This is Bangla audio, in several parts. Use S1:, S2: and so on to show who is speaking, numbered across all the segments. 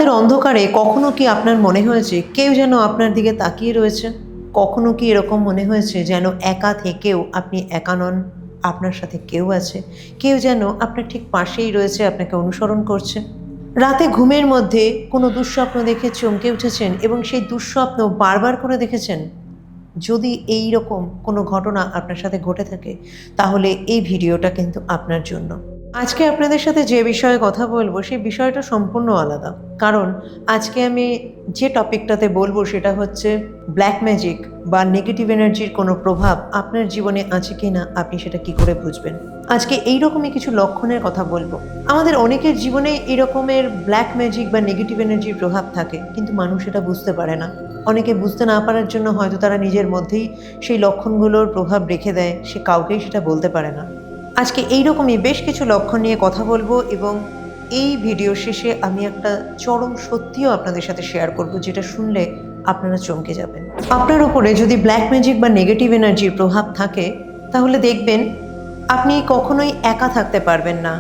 S1: রাতের অন্ধকারে কখনো কি আপনার মনে হয়েছে কেউ যেন আপনার দিকে তাকিয়ে রয়েছে? কখনো কি এরকম মনে হয়েছে যেন একা থেকেও আপনি একা নন, আপনার সাথে কেউ আছে, কেউ যেন আপনার ঠিক পাশেই রয়েছে, আপনাকে অনুসরণ করছে? রাতে ঘুমের মধ্যে কোনো দুঃস্বপ্ন দেখে চমকে উঠেছেন এবং সেই দুঃস্বপ্ন বারবার করে দেখেছেন? যদি এই রকম কোনো ঘটনা আপনার সাথে ঘটে থাকে, তাহলে এই ভিডিওটা কিন্তু আপনার জন্য। আজকে আপনাদের সাথে যে বিষয়ে কথা বলবো সেই বিষয়টা সম্পূর্ণ আলাদা। কারণ আজকে আমি যে টপিকটাতে বলবো সেটা হচ্ছে ব্ল্যাক ম্যাজিক বা নেগেটিভ এনার্জির কোনো প্রভাব আপনার জীবনে আছে কি না, আপনি সেটা কি করে বুঝবেন। আজকে এইরকমই কিছু লক্ষণের কথা বলবো। আমাদের অনেকের জীবনে এরকমের ব্ল্যাক ম্যাজিক বা নেগেটিভ এনার্জির প্রভাব থাকে, কিন্তু মানুষ এটা বুঝতে পারে না। অনেকে বুঝতে না পারার জন্য হয়তো তারা নিজের মধ্যেই সেই লক্ষণগুলোর প্রভাব রেখে দেয়, সে কাউকেই সেটা বলতে পারে না। আজকে এইরকমই বেশ কিছু লক্ষণ নিয়ে কথা বলবো এবং এই ভিডিও শেষে আমি একটা চরম সত্যিও আপনাদের সাথে শেয়ার করব, যেটা শুনলে আপনারা চমকে যাবেন। আপনার উপরে যদি ব্ল্যাক ম্যাজিক বা নেগেটিভ এনার্জির প্রভাব থাকে, তাহলে দেখবেন আপনি কখনোই একা থাকতে পারবেন না।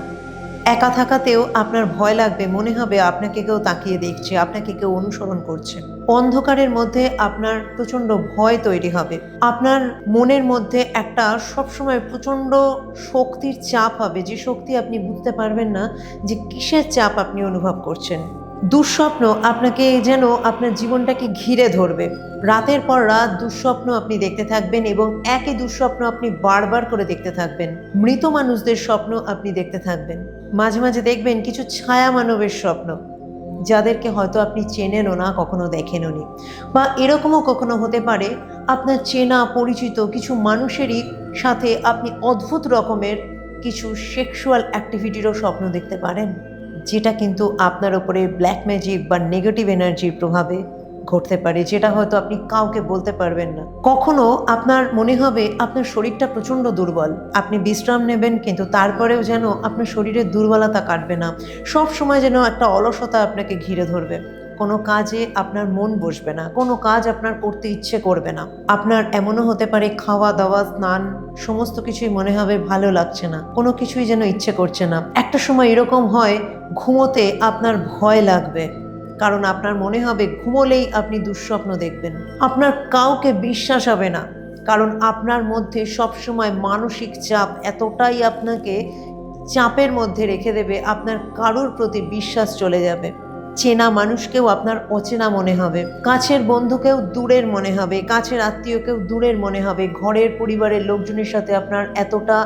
S1: একা থাকাতেও আপনার ভয় লাগবে, মনে হবে আপনাকে কেউ তাকিয়ে দেখছে, আপনাকে কেউ অনুসরণ করছে। অন্ধকারের মধ্যে আপনার প্রচণ্ড ভয় তৈরি হবে। আপনার মনের মধ্যে একটা সবসময় প্রচণ্ড শক্তির চাপ হবে, যে শক্তি আপনি বুঝতে পারবেন না যে কিসের চাপ আপনি অনুভব করছেন। দুঃস্বপ্ন আপনাকে যেন আপনার জীবনটাকে ঘিরে ধরবে। রাতের পর রাত দুঃস্বপ্ন আপনি দেখতে থাকবেন এবং একই দুঃস্বপ্ন আপনি বারবার করে দেখতে থাকবেন। মৃত মানুষদের স্বপ্ন আপনি দেখতে থাকবেন। মাঝে মাঝে দেখবেন কিছু ছায়া মানবের স্বপ্ন, যাদেরকে হয়তো আপনি চেনেনও না, কখনো দেখেনও নি। বা এরকমও কখনো হতে পারে আপনার চেনা পরিচিত কিছু মানুষেরই সাথে আপনি অদ্ভুত রকমের কিছু সেক্সুয়াল অ্যাক্টিভিটিরও স্বপ্ন দেখতে পারেন, যেটা কিন্তু আপনার ওপরে ব্ল্যাক ম্যাজিক বা নেগেটিভ এনার্জির প্রভাবে ঘটতে পারে, যেটা হয়তো আপনি কাউকে বলতে পারবেন না। কখনো আপনার মনে হবে আপনার শরীরটা প্রচণ্ড দুর্বল, আপনি বিশ্রাম নেবেন, কিন্তু তারপরেও যেন আপনার শরীরের দুর্বলতা কাটবে না। সব সময় যেন একটা অলসতা আপনাকে ঘিরে ধরবে। কোনো কাজে আপনার মন বসবে না, কোনো কাজ আপনার করতে ইচ্ছে করবে না। আপনার এমনও হতে পারে খাওয়া দাওয়া স্নান সমস্ত কিছুই মনে হবে ভালো লাগছে না, কোনো কিছুই যেন ইচ্ছে করছে না। একটা সময় এরকম হয় ঘুমোতে আপনার ভয় লাগবে, কারণ আপনার মনে হবে ঘুমোলেই আপনি দুঃস্বপ্ন দেখবেন। আপনার কাউকে বিশ্বাস হবে না, কারণ আপনার মধ্যে সবসময় মানসিক চাপ এতটাই আপনাকে চাপের মধ্যে রেখে দেবে, আপনার কারোর প্রতি বিশ্বাস চলে যাবে। চেনা মানুষকেও আপনার অচেনা মনে হবে, কাছের বন্ধুকেও দূরের মনে হবে, কাছের আত্মীয়কেও দূরের মনে হবে। ঘরের পরিবারের লোকজনের সাথে আপনার এতটা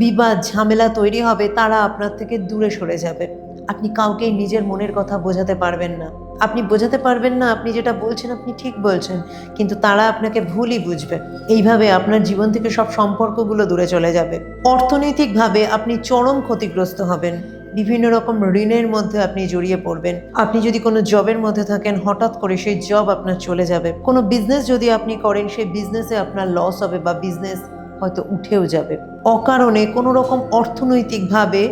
S1: বিবাদ ঝামেলা তৈরি হবে, তারা আপনার থেকে দূরে সরে যাবে। আপনি কাউকেই নিজের মনের কথা বোঝাতে পারবেন না। আপনি বোঝাতে পারবেন না আপনি যেটা বলছেন আপনি ঠিক বলছেন, কিন্তু তারা আপনাকে ভুলই বুঝবে। এইভাবে আপনার জীবন থেকে সব সম্পর্কগুলো দূরে চলে যাবে। অর্থনৈতিকভাবে আপনি চরম ক্ষতিগ্রস্ত হবেন। বিভিন্ন রকম ঋণের মধ্যে আপনি জড়িয়ে পড়বেন। আপনি যদি কোনো জবের মধ্যে থাকেন, হঠাৎ করে সেই জব আপনার চলে যাবে। কোনো বিজনেস যদি আপনি করেন, সেই বিজনেসে আপনার লস হবে বা বিজনেস হয়তো উঠেও যাবে। অকারণে কোনো রকম অর্থনৈতিকভাবে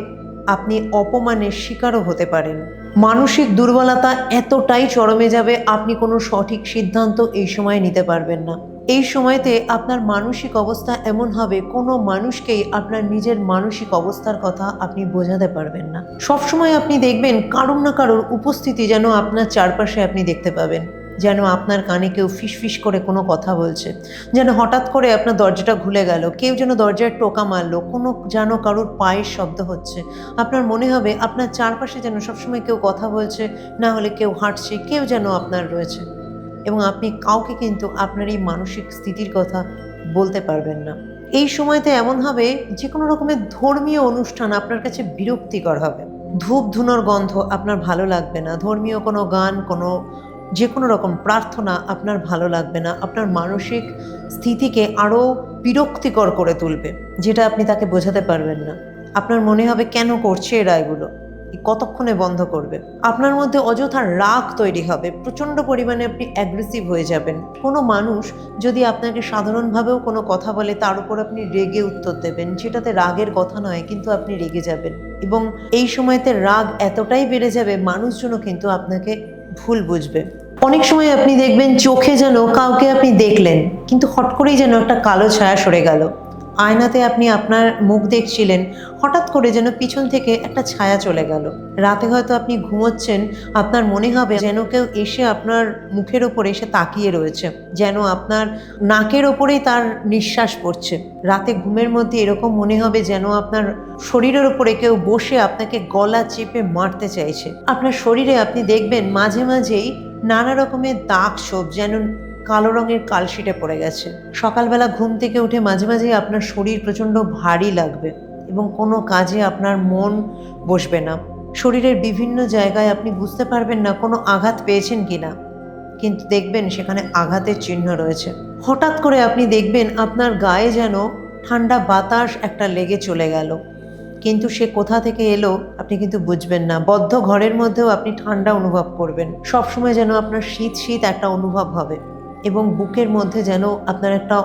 S1: আপনি অপমানের শিকারও হতে পারেন। মানসিক দুর্বলতা এতটাই চরমে যাবে, আপনি কোনো সঠিক সিদ্ধান্ত এই সময় নিতে পারবেন না। এই সময়তে আপনার মানসিক অবস্থা এমন হবে, কোনো মানুষকেই আপনার নিজের মানসিক অবস্থার কথা আপনি বোঝাতে পারবেন না। সবসময় আপনি দেখবেন কারোর না কারোর উপস্থিতি যেন আপনার চারপাশে আপনি দেখতে পাবেন, যেন আপনার কানে কেউ ফিসফিস করে কোনো কথা বলছে, যেন হঠাৎ করে আপনার দরজাটা খুলে গেল, কেউ যেন দরজায় টোকা মারলো, কোনো যেন কারোর পায়ের শব্দ হচ্ছে। আপনার মনে হবে আপনার চারপাশে যেন সবসময় কেউ কথা বলছে, না হলে কেউ হাঁটছে, কেউ যেন আপনার রয়েছে, এবং আপনি কাউকে কিন্তু আপনার এই মানসিক স্থিতির কথা বলতে পারবেন না। এই সময়তে এমন হবে যে কোনো রকমের ধর্মীয় অনুষ্ঠান আপনার কাছে বিরক্তিকর হবে। ধূপ ধুনোর গন্ধ আপনার ভালো লাগবে না, ধর্মীয় কোনো গান, কোনো যে কোনো রকম প্রার্থনা আপনার ভালো লাগবে না। আপনার মানসিক স্থিতিকে আরও বিরক্তিকর করে তুলবে, যেটা আপনি তাকে বোঝাতে পারবেন না। আপনার মনে হবে কেন করছে এরা এগুলো, কতক্ষণে বন্ধ করবে। আপনার মধ্যে অযথা রাগ তৈরি হবে, প্রচণ্ড পরিমাণে আপনি অ্যাগ্রেসিভ হয়ে যাবেন। কোনো মানুষ যদি আপনাকে সাধারণভাবেও কোনো কথা বলে, তার উপর আপনি রেগে উত্তর দেবেন, যেটাতে রাগের কথা নয়, কিন্তু আপনি রেগে যাবেন। এবং এই সময়তে রাগ এতটাই বেড়ে যাবে, মানুষজনও কিন্তু আপনাকে ভুল বুঝবে। অনেক সময় আপনি দেখবেন চোখে যেন কাউকে আপনি দেখলেন, কিন্তু হট করেই যেন একটা কালো ছায়া সরে গেল। আয়নাতে আপনি আপনার মুখ দেখছিলেন, হঠাৎ করে যেন পিছন থেকে একটা ছায়া চলে গেল। রাতে হয়তো আপনি ঘুমোচ্ছেন, আপনার মনে হবে যেন কেউ এসে আপনার মুখের ওপরে এসে তাকিয়ে রয়েছে, যেন আপনার নাকের ওপরেই তার নিঃশ্বাস পড়ছে। রাতে ঘুমের মধ্যে এরকম মনে হবে যেন আপনার শরীরের ওপরে কেউ বসে আপনাকে গলা চেপে মারতে চাইছে। আপনার শরীরে আপনি দেখবেন মাঝে মাঝেই নানা রকমের দাগ ছোপ, যেন কালো রঙের কালশিটে পড়ে গেছে। সকালবেলা ঘুম থেকে উঠে মাঝে মাঝেই আপনার শরীর প্রচণ্ড ভারী লাগবে এবং কোনো কাজে আপনার মন বসবে না। শরীরের বিভিন্ন জায়গায় আপনি বুঝতে পারবেন না কোনো আঘাত পেয়েছেন কিনা, কিন্তু দেখবেন সেখানে আঘাতের চিহ্ন রয়েছে। হঠাৎ করে আপনি দেখবেন আপনার গায়ে যেন ঠান্ডা বাতাস একটা লেগে চলে গেল, কিন্তু সে কোথা থেকে এলো আপনি কিন্তু বুঝবেন না। বদ্ধ ঘরের মধ্যেও আপনি ঠান্ডা অনুভব করবেন, সবসময় যেন আপনার শীত শীত একটা অনুভব হবে এবং বুকের মধ্যে যেন আপনার একটা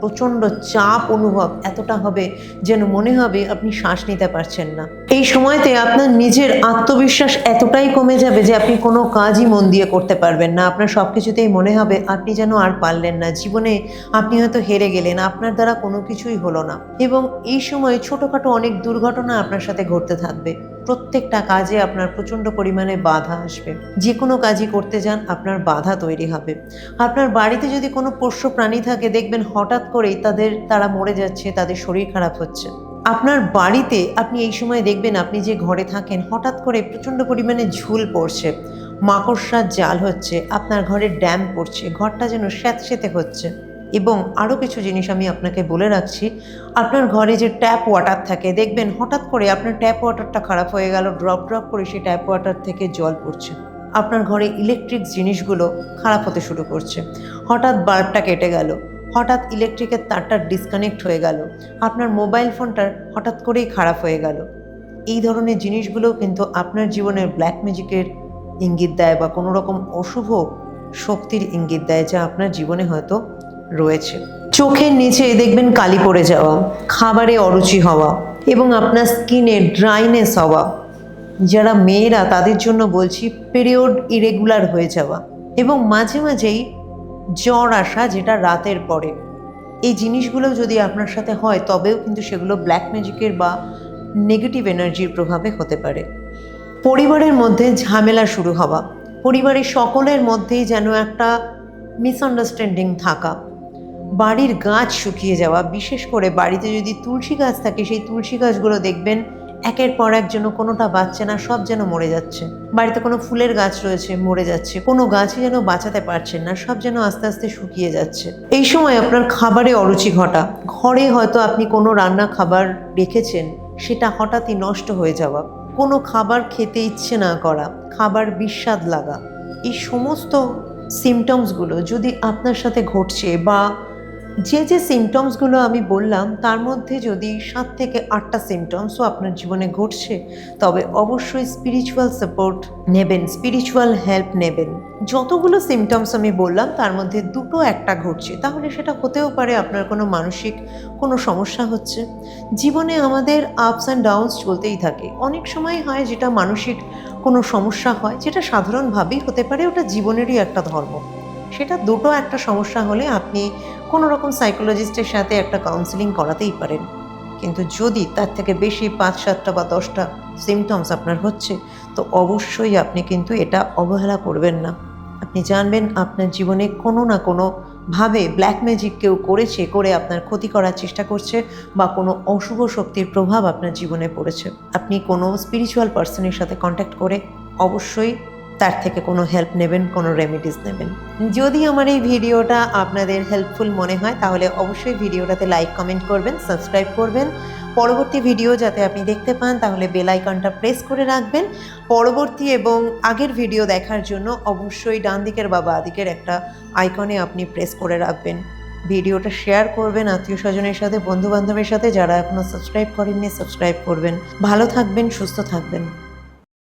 S1: প্রচণ্ড চাপ অনুভব এতটা হবে যেন মনে হবে আপনি শ্বাস নিতে পারছেন না। এই সময়তে আপনার নিজের আত্মবিশ্বাস এতটাই কমে যাবে যে আপনি কোনো কাজই মন দিয়ে করতে পারবেন না। আপনার সব কিছুতেই মনে হবে আপনি যেন আর পারলেন না, জীবনে আপনি হয়তো হেরে গেলেন, আপনার দ্বারা কোনো কিছুই হলো না। এবং এই সময় ছোটোখাটো অনেক দুর্ঘটনা আপনার সাথে ঘটতে থাকবে। প্রত্যেকটা কাজে আপনার প্রচণ্ড পরিমাণে বাধা আসবে। যে কোনো কাজই করতে যান আপনার বাধা তৈরি হবে। আপনার বাড়িতে যদি কোনো পোষ্য প্রাণী থাকে, দেখবেন হঠাৎ করেই তারা মরে যাচ্ছে, তাদের শরীর খারাপ হচ্ছে। আপনার বাড়িতে আপনি এই সময় দেখবেন আপনি যে ঘরে থাকেন হঠাৎ করে প্রচণ্ড পরিমাণে ঝুল পড়ছে, মাকড়সার জাল হচ্ছে, আপনার ঘরে ড্যাম পড়ছে, ঘরটা যেন স্যাঁতসেঁতে হচ্ছে। এবং আরও কিছু জিনিস আমি আপনাকে বলে রাখছি, আপনার ঘরে যে ট্যাপ ওয়াটার থাকে, দেখবেন হঠাৎ করে আপনার ট্যাপ ওয়াটারটা খারাপ হয়ে গেল, ড্রপ ড্রপ করে সেই ট্যাপ ওয়াটার থেকে জল পড়ছে। আপনার ঘরে ইলেকট্রিক জিনিসগুলো খারাপ হতে শুরু করছে, হঠাৎ বাল্বটা কেটে গেল, হঠাৎ ইলেকট্রিকের তারটা ডিসকানেক্ট হয়ে গেল, আপনার মোবাইল ফোনটার হঠাৎ করেই খারাপ হয়ে গেল। এই ধরনের জিনিসগুলো কিন্তু আপনার জীবনের ব্ল্যাক ম্যাজিকের ইঙ্গিত দেয় বা কোনো রকম অশুভ শক্তির ইঙ্গিত দেয় যা আপনার জীবনে হয়তো রয়েছে। চোখের নিচে দেখবেন কালি পড়ে যাওয়া, খাবারে অরুচি হওয়া এবং আপনার স্কিনে ড্রাইনেস হওয়া। যারা মেয়েরা তাদের জন্য বলছি, পিরিয়ড ইরেগুলার হয়ে যাওয়া এবং মাঝে মাঝেই জ্বর আসা, যেটা রাতের পরে। এই জিনিসগুলো যদি আপনার সাথে হয় তবেও কিন্তু সেগুলো ব্ল্যাক ম্যাজিকের বা নেগেটিভ এনার্জির প্রভাবে হতে পারে। পরিবারের মধ্যে ঝামেলা শুরু হওয়া, পরিবারের সকলের মধ্যেই যেন একটা মিসআন্ডারস্ট্যান্ডিং থাকা, বাড়ির গাছ শুকিয়ে যাওয়া, বিশেষ করে বাড়িতে যদি তুলসী গাছ থাকে সেই তুলসী গাছগুলো দেখবেন একের পর এক যেন কোনোটা বাঁচছে না, সব যেন মরে যাচ্ছে। বাড়িতে কোনো ফুলের গাছ রয়েছে, মরে যাচ্ছে, কোনো গাছই যেন বাঁচাতে পারছেন না, সব যেন আস্তে আস্তে শুকিয়ে যাচ্ছে। এই সময় আপনার খাবারে অরুচি ঘটা, ঘরে হয়তো আপনি কোনো রান্না খাবার রেখেছেন সেটা হঠাৎই নষ্ট হয়ে যাওয়া, কোনো খাবার খেতে ইচ্ছে না করা, খাবার বিস্বাদ লাগা, এই সমস্ত সিমটমসগুলো যদি আপনার সাথে ঘটছে বা যে সিমটমসগুলো আমি বললাম তার মধ্যে যদি 7 থেকে 8টা সিমটমসও আপনার জীবনে ঘটছে, তবে অবশ্যই স্পিরিচুয়াল সাপোর্ট নেবেন, স্পিরিচুয়াল হেল্প নেবেন। যতগুলো সিমটমস আমি বললাম তার মধ্যে 2-1টা ঘটছে, তাহলে সেটা হতেও পারে আপনার কোনো মানসিক কোনো সমস্যা হচ্ছে। জীবনে আমাদের আপস অ্যান্ড ডাউনস চলতেই থাকে। অনেক সময় হয় যেটা মানসিক কোনো সমস্যা হয়, যেটা সাধারণভাবেই হতে পারে, ওটা জীবনেরই একটা ধর্ম। সেটা 2-1টা সমস্যা হলে আপনি কোনো রকম সাইকোলজিস্টের সাথে একটা কাউন্সেলিং করাতেই পারেন। কিন্তু যদি তার থেকে বেশি 5-7টা বা 10টা সিমটমস আপনার হচ্ছে, তো অবশ্যই আপনি কিন্তু এটা অবহেলা করবেন না। আপনি জানবেন আপনার জীবনে কোনো না কোনোভাবে ব্ল্যাক ম্যাজিক কেউ করেছে, করে আপনার ক্ষতি করার চেষ্টা করছে বা কোনো অশুভ শক্তির প্রভাব আপনার জীবনে পড়েছে। আপনি কোনো স্পিরিচুয়াল পার্সনের সাথে কন্ট্যাক্ট করে অবশ্যই তার থেকে কোনো হেল্প নেবেন, কোনো রেমেডিস নেবেন। যদি আমার এই ভিডিওটা আপনাদের হেল্পফুল মনে হয় তাহলে অবশ্যই ভিডিওটাতে লাইক কমেন্ট করবেন, সাবস্ক্রাইব করবেন। পরবর্তী ভিডিও যাতে আপনি দেখতে পান তাহলে বেল আইকনটা প্রেস করে রাখবেন। পরবর্তী এবং আগের ভিডিও দেখার জন্য অবশ্যই ডান দিকের বা বাঁ দিকের একটা আইকনে আপনি প্রেস করে রাখবেন। ভিডিওটা শেয়ার করবেন আত্মীয় স্বজনের সাথে, বন্ধু বান্ধবের সাথে। যারা এখনও সাবস্ক্রাইব করেননি সাবস্ক্রাইব করবেন। ভালো থাকবেন, সুস্থ থাকবেন।